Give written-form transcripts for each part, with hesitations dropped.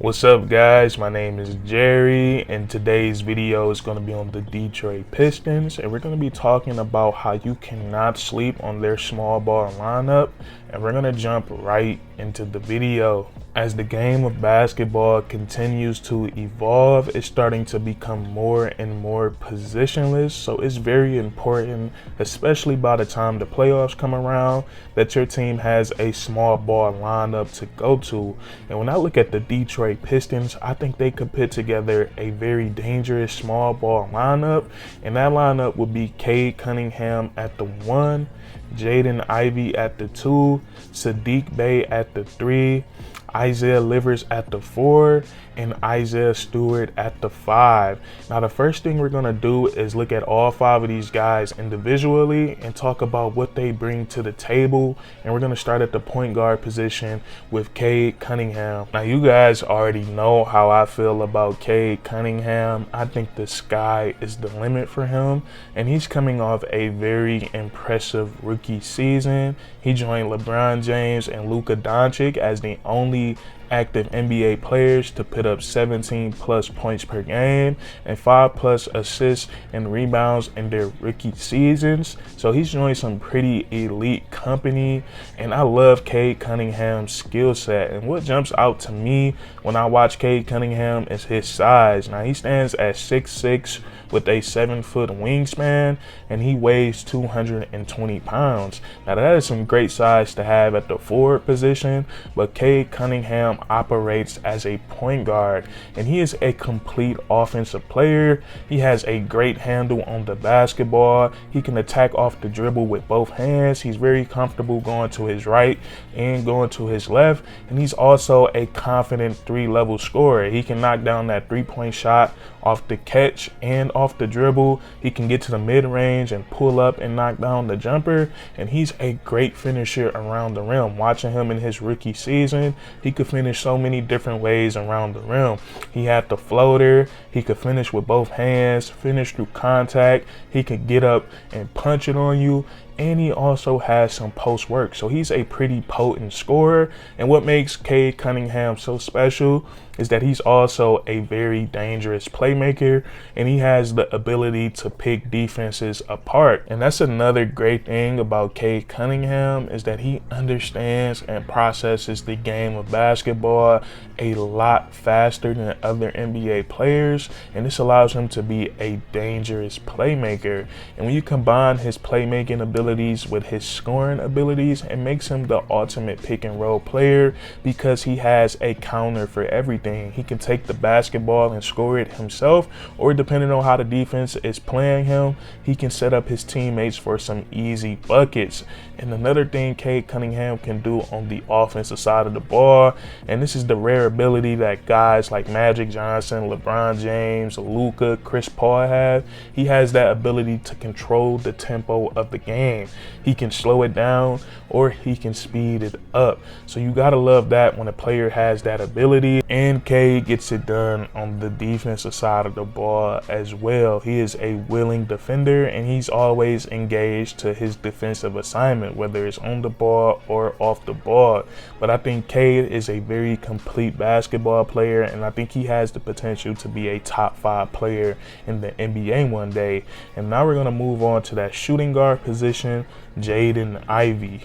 What's up, guys? My name is Jerry, and today's video is going to be on the Detroit Pistons, and we're going to be talking about how you cannot sleep on their small ball lineup, and we're going to jump right into the video. As the game of basketball continues to evolve, it's starting to become more and more positionless, so it's very important, especially by the time the playoffs come around, that your team has a small ball lineup to go to. And when I look at the Detroit Pistons, I think they could put together a very dangerous small ball lineup, and that lineup would be Cade Cunningham at the 1, Jaden Ivey at the 2, Sadiq Bey at the 3, Isaiah Livers at the 4, and Isaiah Stewart at the 5. Now, the first thing we're going to do is look at all 5 of these guys individually and talk about what they bring to the table. And we're going to start at the point guard position with Cade Cunningham. Now, you guys already know how I feel about Cade Cunningham. I think the sky is the limit for him, and he's coming off a very impressive rookie season. He joined LeBron James and Luka Doncic as the only active NBA players to put up 17 plus points per game and 5 plus assists and rebounds in their rookie seasons. So he's joined some pretty elite company, and I love Cade Cunningham's skill set. And what jumps out to me when I watch Cade Cunningham is his size. Now, he stands at 6'6" with a 7-foot wingspan, and he weighs 220 pounds. Now, that is some great size to have at the forward position, but Cade Cunningham operates as a point guard, and he is a complete offensive player. He has a great handle on the basketball. He can attack off the dribble with both hands. He's very comfortable going to his right and going to his left, and he's also a confident 3-level scorer. He can knock down that 3-point shot off the catch and off the dribble. He can get to the mid-range and pull up and knock down the jumper, and he's a great finisher around the rim. Watching him in his rookie season, he could finish so many different ways around the rim. He had the floater, he could finish with both hands, finish through contact, he could get up and punch it on you, and he also has some post work. So he's a pretty potent scorer, and what makes Cade Cunningham so special is that he's also a very dangerous playmaker, and he has the ability to pick defenses apart. And that's another great thing about Cade Cunningham, is that he understands and processes the game of basketball a lot faster than other NBA players, and this allows him to be a dangerous playmaker. And when you combine his playmaking abilities with his scoring abilities, it makes him the ultimate pick and roll player, because he has a counter for everything. He can take the basketball and score it himself, or depending on how the defense is playing him, he can set up his teammates for some easy buckets. And another thing Cade Cunningham can do on the offensive side of the ball, and this is the rare ability that guys like Magic Johnson, LeBron James, Luka, Chris Paul have. He has that ability to control the tempo of the game. He can slow it down or he can speed it up. So you gotta love that when a player has that ability. And Cade gets it done on the defensive side of the ball as well. He is a willing defender, and he's always engaged to his defensive assignment, whether it's on the ball or off the ball. But I think Cade is a very complete basketball player, and I think he has the potential to be a top 5 player in the NBA one day. And now we're gonna move on to that shooting guard position, Jaden Ivey.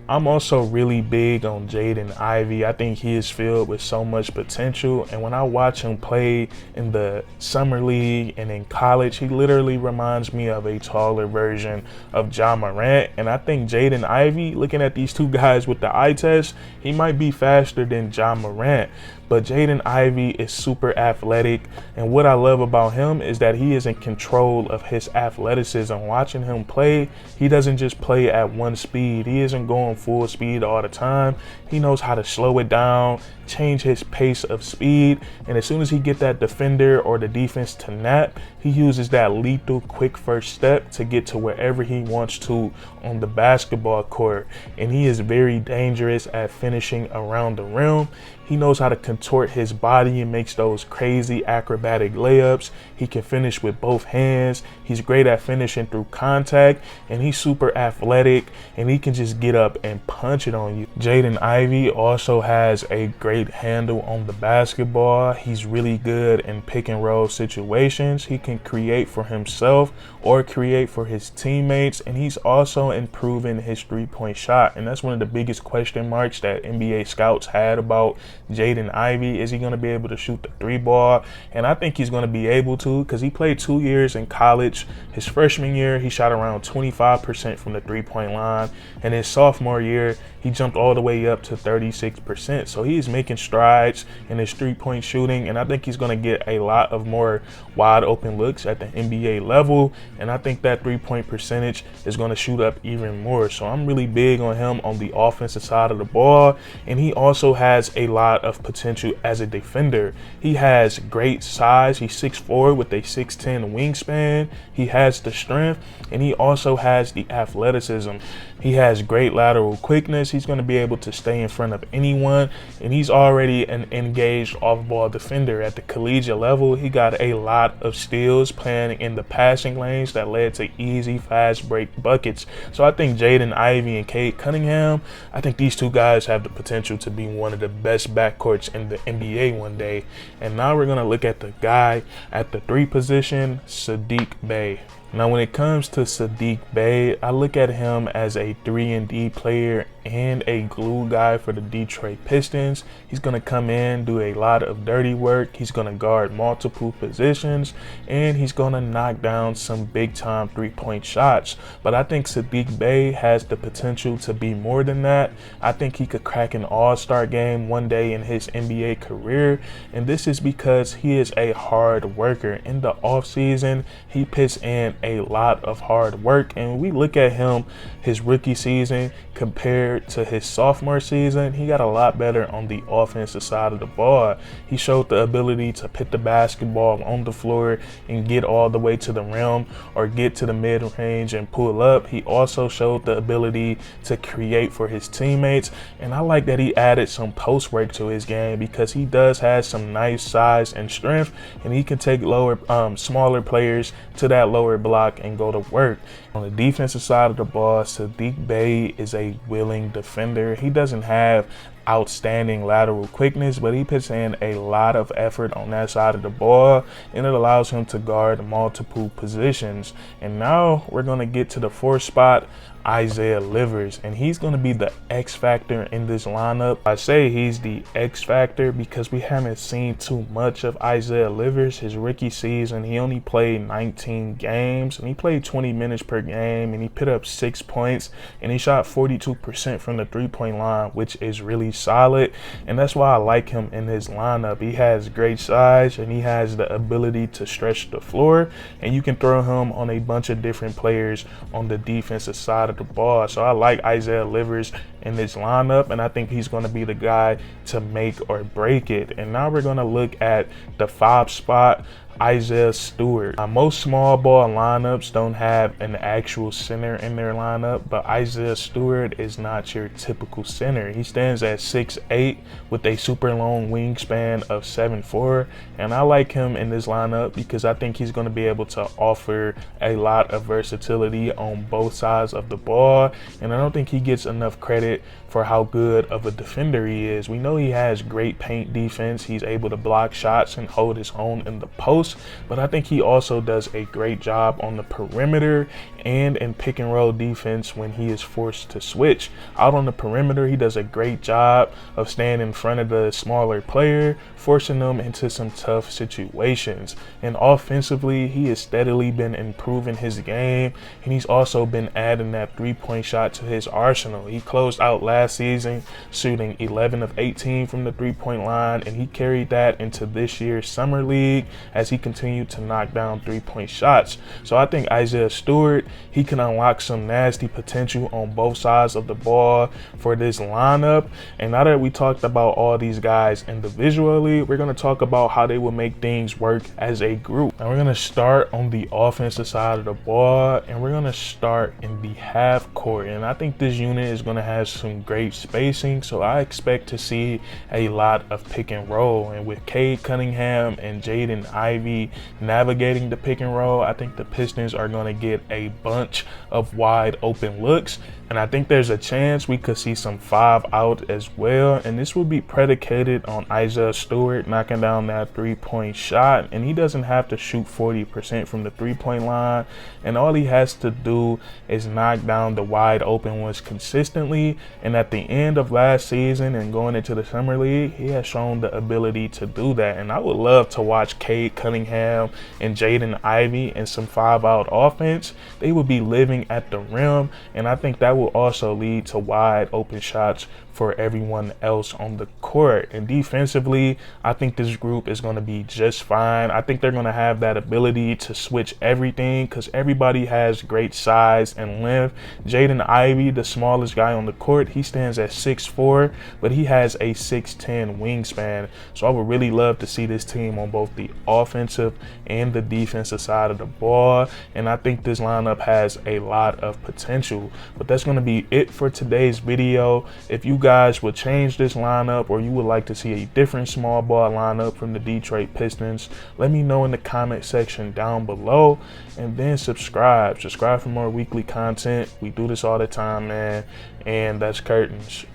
I'm also really big on Jaden Ivey. I think he is filled with so much potential, and when I watch him play in the summer league and in college, he literally reminds me of a taller version of Ja Morant. And I think Jaden Ivey, looking at these two guys with the eye test, he might be faster than Ja Morant. But Jaden Ivey is super athletic, and what I love about him is that he is in control of his athleticism. Watching him play, he doesn't just play at one speed. He isn't going full speed all the time. He knows how to slow it down, change his pace of speed, and as soon as he get that defender or the defense to nap, he uses that lethal quick first step to get to wherever he wants to on the basketball court. And he is very dangerous at finishing around the rim. He knows how to contort his body and makes those crazy acrobatic layups. He can finish with both hands. He's great at finishing through contact, and he's super athletic, and he can just get up and punch it on you. Jaden Ivey also has a great great handle on the basketball. He's really good in pick and roll situations. He can create for himself or create for his teammates, and he's also improving his three-point shot. And that's one of the biggest question marks that NBA scouts had about Jaden Ivey. Is he going to be able to shoot the three ball? And I think he's going to be able to, because he played 2 years in college. His freshman year, he shot around 25% from the three-point line, and his sophomore year, he jumped all the way up to 36%. So he's making strides in his three-point shooting, and I think he's going to get a lot of more wide open looks at the NBA level, and I think that three-point percentage is going to shoot up even more. So I'm really big on him on the offensive side of the ball, and he also has a lot of potential as a defender. He has great size. He's 6'4" with a 6'10" wingspan. He has the strength, and he also has the athleticism. He has great lateral quickness. He's going to be able to stay in front of anyone, and he's already an engaged off-ball defender. At the collegiate level, he got a lot of steals playing in the passing lanes that led to easy, fast break buckets. So I think Jaden Ivey and Cade Cunningham, I think these two guys have the potential to be one of the best backcourts in the NBA one day. And now we're going to look at the guy at the three position, Sadiq Bey. Now, when it comes to Sadiq Bey, I look at him as a 3-and-D player and a glue guy for the Detroit Pistons. He's going to come in, do a lot of dirty work. He's going to guard multiple positions, and he's going to knock down some big-time three-point shots. But I think Sadiq Bey has the potential to be more than that. I think he could crack an all-star game one day in his NBA career, and this is because he is a hard worker. In the offseason, he puts in a lot of hard work, and we look at him, his rookie season compared to his sophomore season, he got a lot better on the offensive side of the ball. He showed the ability to put the basketball on the floor and get all the way to the rim or get to the mid-range and pull up. He also showed the ability to create for his teammates, and I like that he added some post work to his game because he does have some nice size and strength, and he can take smaller players to that lower block and go to work. On the defensive side of the ball, Sadiq Bey is a willing defender. He doesn't have outstanding lateral quickness, but he puts in a lot of effort on that side of the ball, and it allows him to guard multiple positions. And now we're going to get to the fourth spot, Isaiah Livers, and he's going to be the X factor in this lineup. I say he's the X factor because we haven't seen too much of Isaiah Livers. His rookie season, he only played 19 games, and he played 20 minutes per game, and he put up 6 points, and he shot 42% from the three-point line, which is really solid, and that's why I like him in his lineup. He has great size, and he has the ability to stretch the floor, and you can throw him on a bunch of different players on the defensive side of the ball. So I like Isaiah Livers in this lineup, and I think he's going to be the guy to make or break it. And now we're going to look at the 5 spot, Isaiah Stewart. Most small ball lineups don't have an actual center in their lineup, but Isaiah Stewart is not your typical center. He stands at 6'8" with a super long wingspan of 7'4", and I like him in this lineup because I think he's going to be able to offer a lot of versatility on both sides of the ball, and I don't think he gets enough credit for how good of a defender he is. We know he has great paint defense. He's able to block shots and hold his own in the post, but I think he also does a great job on the perimeter and in pick and roll defense when he is forced to switch. Out on the perimeter, he does a great job of staying in front of the smaller player, forcing them into some tough situations. And offensively, he has steadily been improving his game, and he's also been adding that three-point shot to his arsenal. He closed out last season shooting 11 of 18 from the three-point line, and he carried that into this year's summer league as he continued to knock down three-point shots. So I think Isaiah Stewart, he can unlock some nasty potential on both sides of the ball for this lineup. And now that we talked about all these guys individually, we're going to talk about how they will make things work as a group. And we're going to start on the offensive side of the ball, and we're going to start in the half court. And I think this unit is going to have some great spacing, so I expect to see a lot of pick and roll. And with Cade Cunningham and Jaden Ivey Ivey navigating the pick and roll, I think the Pistons are going to get a bunch of wide open looks. And I think there's a chance we could see some 5 out as well. And this will be predicated on Stewart knocking down that 3-point shot. And he doesn't have to shoot 40% from the 3-point line. And all he has to do is knock down the wide open ones consistently. And at the end of last season and going into the Summer League, he has shown the ability to do that. And I would love to watch Cade Cunningham and Jaden Ivey in some 5-out offense. They would be living at the rim. And I think that will also lead to wide open shots for everyone else on the court. And defensively, I think this group is going to be just fine. I think they're going to have that ability to switch everything because everybody has great size and length. Jaden Ivey, the smallest guy on the court, he stands at 6'4", but he has a 6'10" wingspan. So I would really love to see this team on both the offensive and the defensive side of the ball. And I think this lineup has a lot of potential. But that's going to be it for today's video. If you guys would change this lineup or you would like to see a different small ball lineup from the Detroit Pistons, let me know in the comment section down below. And then subscribe for more weekly content. We do this all the time, man. And that's curtains.